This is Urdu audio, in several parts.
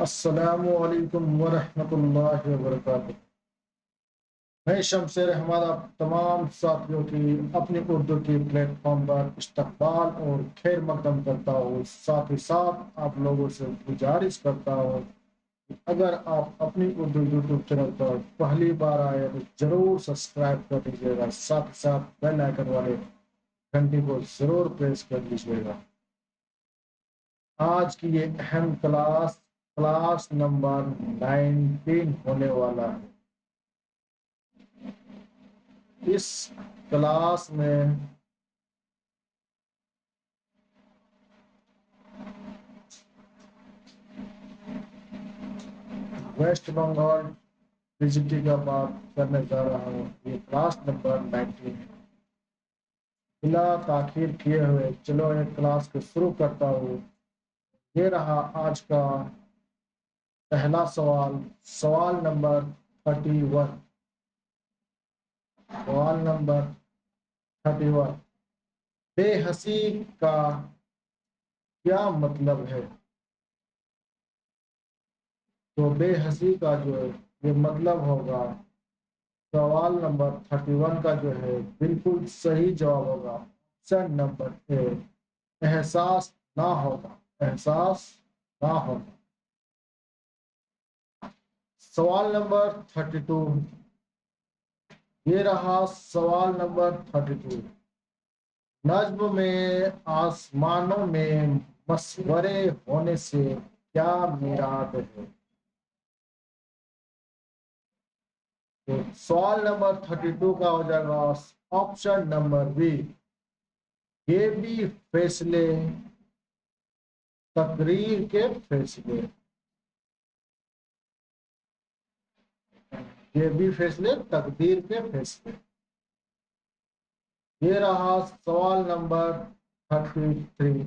السلام علیکم ورحمۃ اللہ وبرکاتہ۔ میں شمشیر احمد آپ تمام ساتھیوں کی اپنی اردو کی پلیٹ فارم پر استقبال اور خیر مقدم کرتا ہوں۔ ساتھ ہی ساتھ آپ لوگوں سے گزارش کرتا ہوں کہ اگر آپ اپنی اردو یوٹیوب چینل پر پہلی بار آئے تو ضرور سبسکرائب کر دیجیے گا، ساتھ ہی ساتھ بیل آئیکن والے گھنٹی کو ضرور پریس کر دیجیے گا۔ آج کی یہ اہم کلاس نمبر 19 ہونے والا ہے۔ اس کلاس میں ویسٹ بنگال ڈیجیٹی کا بات کرنے جا رہا ہوں۔ یہ کلاس نمبر 19 ہے۔ بلا تاخیر کیے ہوئے چلو یہ کلاس کو شروع کرتا ہوں۔ یہ رہا آج کا پہلا سوال، سوال نمبر 31۔ سوال نمبر 31، بے حسی کا کیا مطلب ہے؟ تو بے حسی کا جو ہے یہ مطلب ہوگا، سوال نمبر 31 کا جو ہے بالکل صحیح جواب ہوگا آپشن نمبر اے، احساس نہ ہونا، احساس نہ ہونا۔ سوال نمبر 32، یہ رہا سوال نمبر 32، نجم میں آسمانوں میں مسورے ہونے سے کیا مراد ہے؟ تو سوال نمبر 32 کا ہو جائے گا آپشن نمبر بی، یہ بھی فیصلے تقریر کے فیصلے، یہ بھی فیصلے تقدیر کے فیصلے۔ یہ رہا سوال نمبر 33،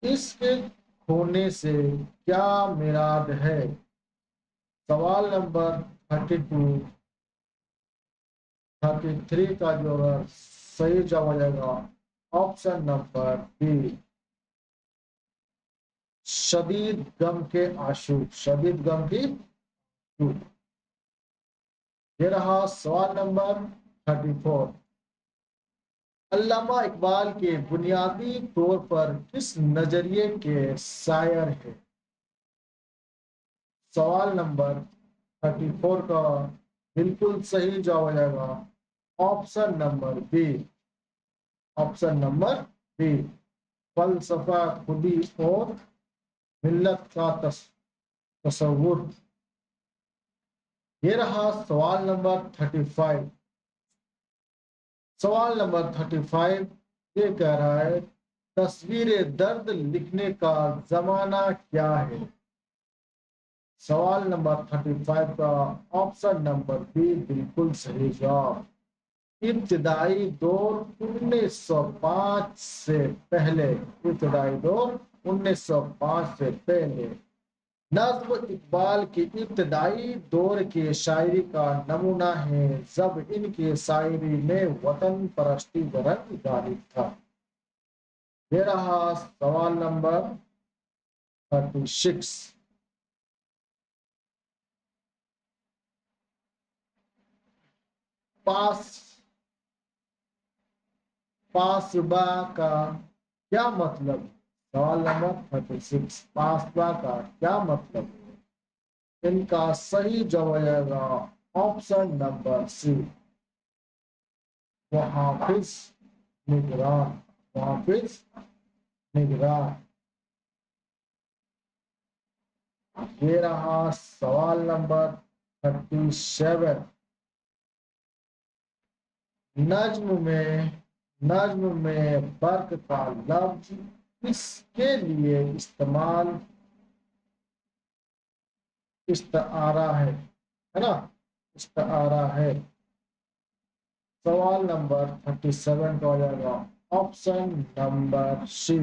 اس کے کھونے سے کیا مراد ہے؟ سوال نمبر 33 کا جو ہے صحیح جواب ہو جائے گا آپشن نمبر بی، شدید غم کے آنسو، شدید غم کی آنسو۔ یہ رہا سوال نمبر 34، علامہ اقبال کے بنیادی طور پر کس نظریے کے شاعر ہیں؟ سوال نمبر 34 کا بالکل صحیح جواب ہو جائے گا option number B, option number B, فلسفہ خودی اور ملت کا تصور۔ یہ رہا سوال نمبر 35، سوال نمبر 35 یہ کہہ رہا ہے تصویر درد لکھنے کا زمانہ کیا ہے؟ سوال نمبر 35 کا آپشن نمبر بی بالکل صحیح جواب، ابتدائی دور 1905 سے پہلے، ابتدائی دور 1905 سے پہلے۔ نظم اقبال کی ابتدائی دور کی شاعری کا نمونہ ہے جب ان کی شاعری میں وطن پرستی کا رنگ غالب تھا۔ یہ رہا سوال نمبر 36، پاسبا کا کیا مطلب؟ سوال نمبر 36، پاسبا کا کیا مطلب؟ ان کا صحیح جواب آئے گا آپشن نمبر سی، محافظ، نگران، محافظ، نگران۔ یہ رہا سوال نمبر 37، نجم میں برق کا لفظ اس کے لیے استعارہ ہے نا، استعارہ ہے۔ سوال نمبر 37 کا ہو جائے گا آپشن نمبر سی،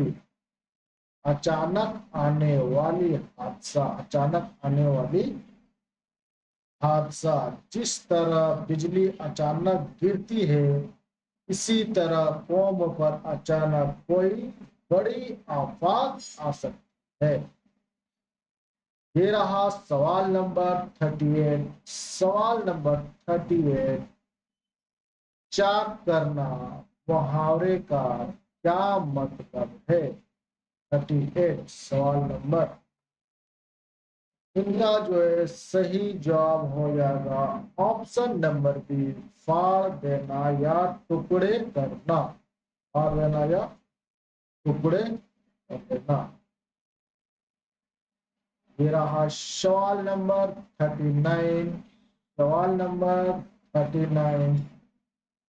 اچانک آنے والی حادثہ، اچانک آنے والی حادثہ۔ جس طرح بجلی اچانک گرتی ہے اسی طرح قوم پر اچانک کوئی بڑی آفات آ سکتی ہے۔ یہ رہا سوال نمبر 38. سوال نمبر 38. چاک کرنا محاورے کا کیا مطلب ہے؟ 38 سوال نمبر. ان کا جو ہے صحیح جواب ہو جائے گا آپشن نمبر بی، پھاڑ دینا یا ٹکڑے کرنا. پھاڑ دینا یا ٹکڑے کر دینا. یہ رہا سوال نمبر 39. سوال نمبر 39.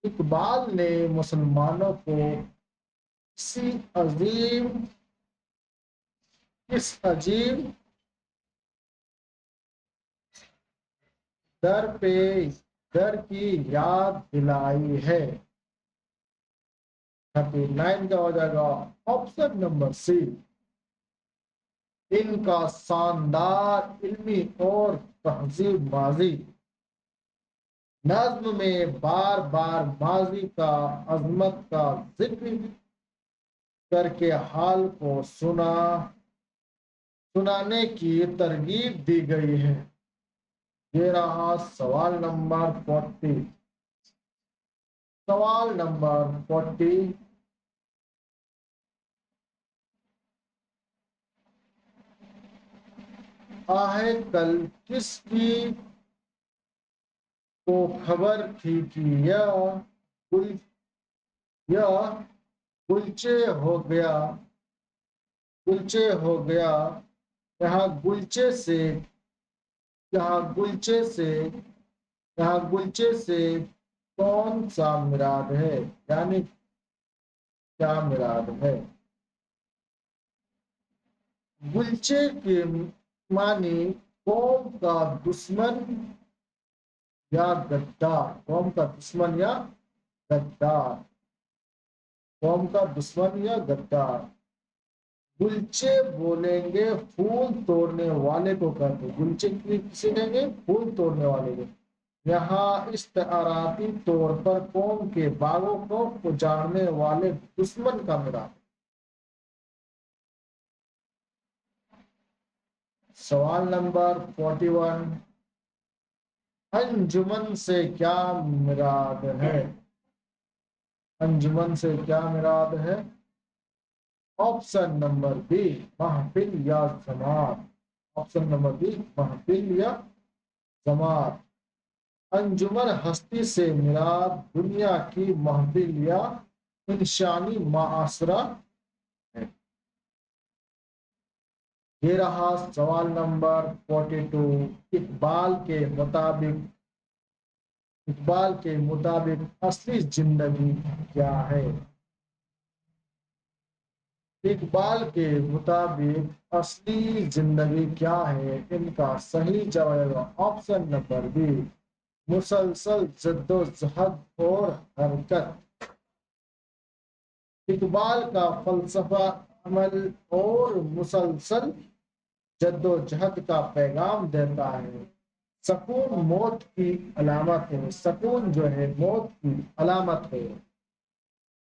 اقبال نے مسلمانوں کو کس عجیب در کی یاد دلائی ہے؟ 39 کا ہو جائے گا آپشن نمبر سی، ان کا شاندار علمی اور تہذیب ماضی. نظم میں بار بار ماضی کا عظمت کا ذکر کر کے حال کو سنانے کی ترغیب دی گئی ہے. یہ رہا سوال نمبر 40. سوال نمبر 40. آہے کل کس کی کو خبر تھی کہ گلچے ہو گیا. یہاں گلچے سے کون سا مراد ہے؟ یعنی کیا مراد ہے؟ گلچے کے معنی قوم کا دشمن یا غدار. قوم کا دشمن یا غدار. قوم کا دشمن یا غدار. گلچے بولیں گے پھول توڑنے والے کو کہتے ہیں. گلچے کسی کہیں گے؟ پھول توڑنے والے کو. یہاں استعاراتی طور پر قوم کے باغوں کو اجاڑنے والے دشمن کا مراد. سوال نمبر 41. انجمن سے کیا مراد ہے؟ انجمن سے کیا مراد ہے؟ آپشن نمبر بی، محفل یا جماعت. آپشن نمبر بی، محفل یا جماعت. انجمن ہستی سے مراد دنیا کی محفل یا انسانی معاشرہ ہے. یہ رہا سوال نمبر 42. اقبال کے مطابق اصلی زندگی کیا ہے؟ اقبال کے مطابق اصلی زندگی کیا ہے؟ ان کا صحیح جواب آپشن نمبر بی، مسلسل جد و جہد اور حرکت. اقبال کا فلسفہ عمل اور مسلسل جد و جہد کا پیغام دیتا ہے. سکون موت کی علامت ہے. سکون جو ہے موت کی علامت ہے.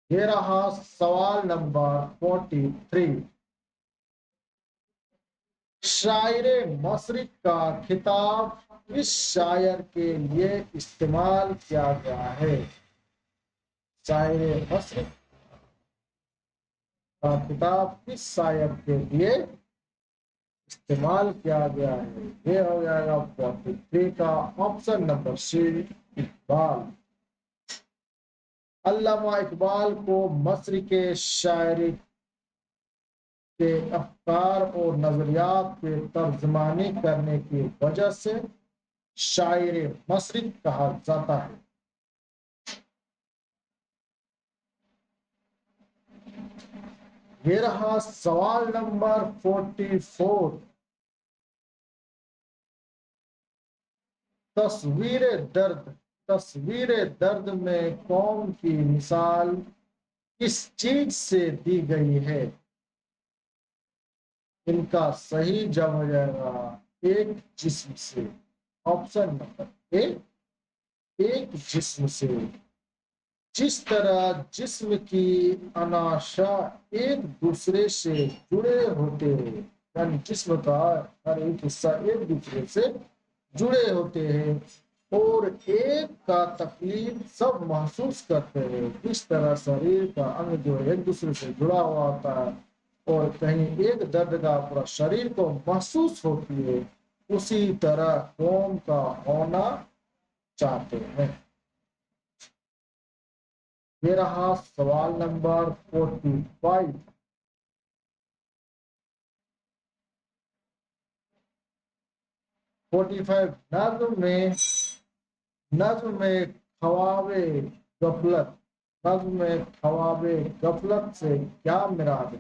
یہ رہا سوال نمبر 43. شاعر مشرق کا خطاب کس شاعر کے لیے استعمال کیا گیا ہے؟ شاعر مشرق کا خطاب کس شاعر کے لیے استعمال کیا گیا ہے؟ یہ ہو جائے گا 43 کا آپشن نمبر سی، اقبال. علامہ اقبال کو مصر کے شاعری کے افکار اور نظریات کے ترجمانی کرنے کی وجہ سے شاعر مشرق کہا جاتا ہے. یہ رہا سوال نمبر 44. تصویر درد میں قوم کی مثال کس چیز سے دی گئی ہے؟ ان کا صحیح جواب ہو جائے گا ایک جسم سے. آپشن نمبر اے، ایک جسم سے. جس طرح جسم کی اناشا ایک دوسرے سے جڑے ہوتے ہیں یعنی جسم کا ہر ایک حصہ ایک دوسرے سے جڑے ہوتے ہیں اور ایک کا تکلیف سب محسوس کرتے ہیں. اس طرح شریر کا انگ جو ایک دوسرے سے جڑا ہوا ہوتا ہے اور کہیں ایک درد کا پورا شریر کو محسوس ہوتی ہے، اسی طرح قوم کا ہونا چاہتے ہیں. یہ رہا سوال نمبر 45. 45 نظم میں خواب غفلت نظم میں خواب غفلت سے کیا مراد ہے؟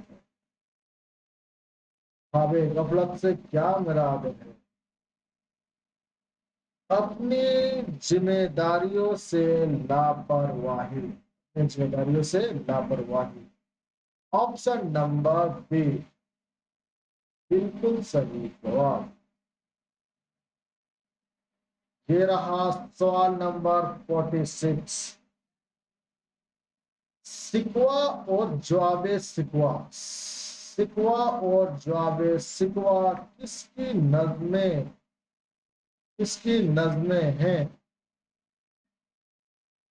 خواب غفلت سے کیا مراد ہے؟ اپنی ذمہ داریوں سے لاپرواہی. اپنی ذمہ داریوں سے لاپرواہی. آپشن نمبر بی بالکل صحیح جواب. یہ رہا سوال نمبر 46. سکوا اور جواب سکوا. سکوا اور جواب سکوا کس کی نظمیں ہیں؟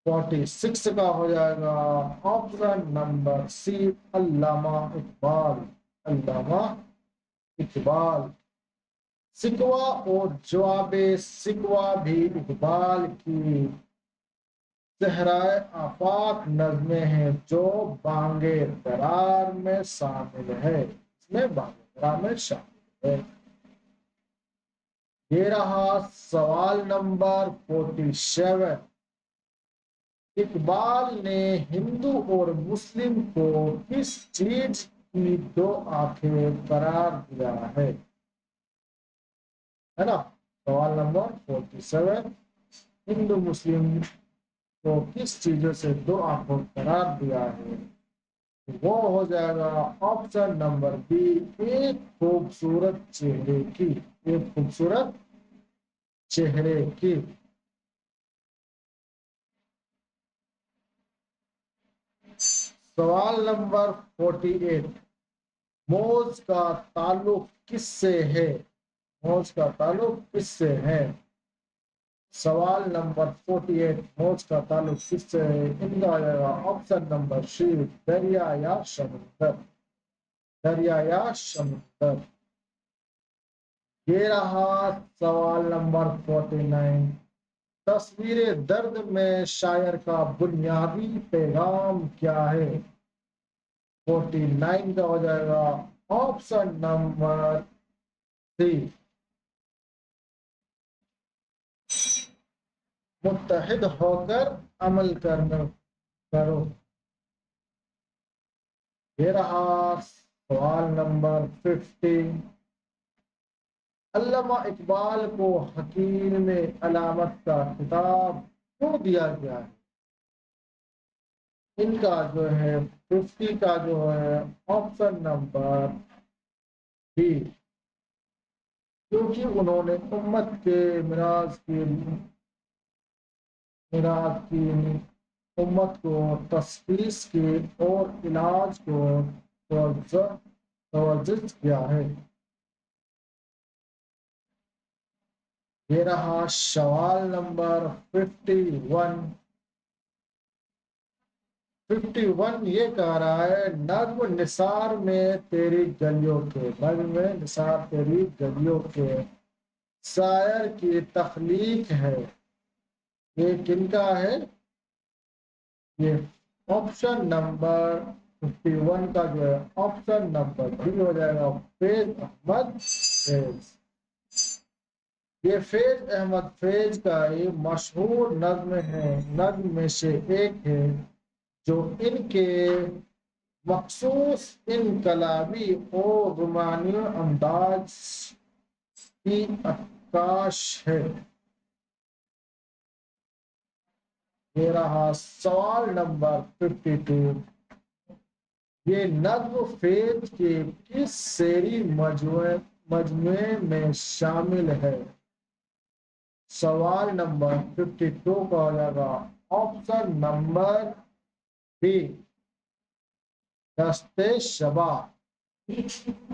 46 کا ہو جائے گا آپشن نمبر سی علامہ اقبال. علامہ اقبال. سکوا اور جواب سکوا بھی اقبال کی صحرائے آفاق نظمیں ہیں جو بانگ درار میں شامل ہے. اس میں بانگ درار میں شامل ہے. یہ رہا سوال نمبر 47. اقبال نے ہندو اور مسلم کو کس چیز کی دو آنکھیں قرار دیا ہے نا؟ سوال نمبر 47. ہندو مسلم کو کس چیزوں سے دو آنکھوں قرار دیا ہے؟ وہ ہو جائے گا آپشن نمبر بی ایک خوبصورت چہرے کی. ایک خوبصورت چہرے کی. سوال نمبر 48. موز کا تعلق کس سے ہے؟ موز کا تعلق کس سے ہے؟ سوال نمبر 48. موز کا تعلق کس سے ہے؟ ان کا آ جائے گا آپشن نمبر سی دریا یا سمندر. دریا یا سمندر. یہ رہا سوال نمبر 49. تصویر درد میں شاعر کا بنیادی پیغام کیا ہے؟ 49 کا ہو جائے گا آپشن نمبر 3 متحد ہو کر عمل کرو. یہ رہا سوال نمبر 50. علامہ اقبال کو حکیم علامت کا خطاب کیوں دیا گیا ہے؟ ان کا جو ہے 50 کا جو ہے آپشن نمبر بی کیونکہ انہوں نے امت کے میراث کی امت کو تشخیص کی اور علاج کو توجہ کیا ہے. یہ رہا سوال نمبر 51. 51 یہ کہہ رہا ہے نظم نثار میں تیری گلیوں کے. نظم میں نثار تیری گلیوں کے شاعر کی تخلیق ہے. یہ کن کا ہے؟ یہ آپشن نمبر 51 کا جو ہے آپشن نمبر بی ہو جائے گا فیض احمد فیض. یہ فیض احمد فیض کا ایک مشہور نظم میں سے ایک ہے جو ان کے مخصوص انقلابی اور رومانی انداز کی عکاس ہے. یہ رہا سوال نمبر 52. یہ نظم فیض کے کس شعری مجموعے میں شامل ہے؟ سوال نمبر 52 کا ہو جائے گا آپشن نمبر بی دستے شبا.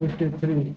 53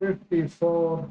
54,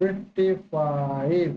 55,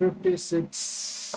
56,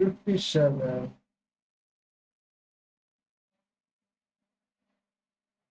57,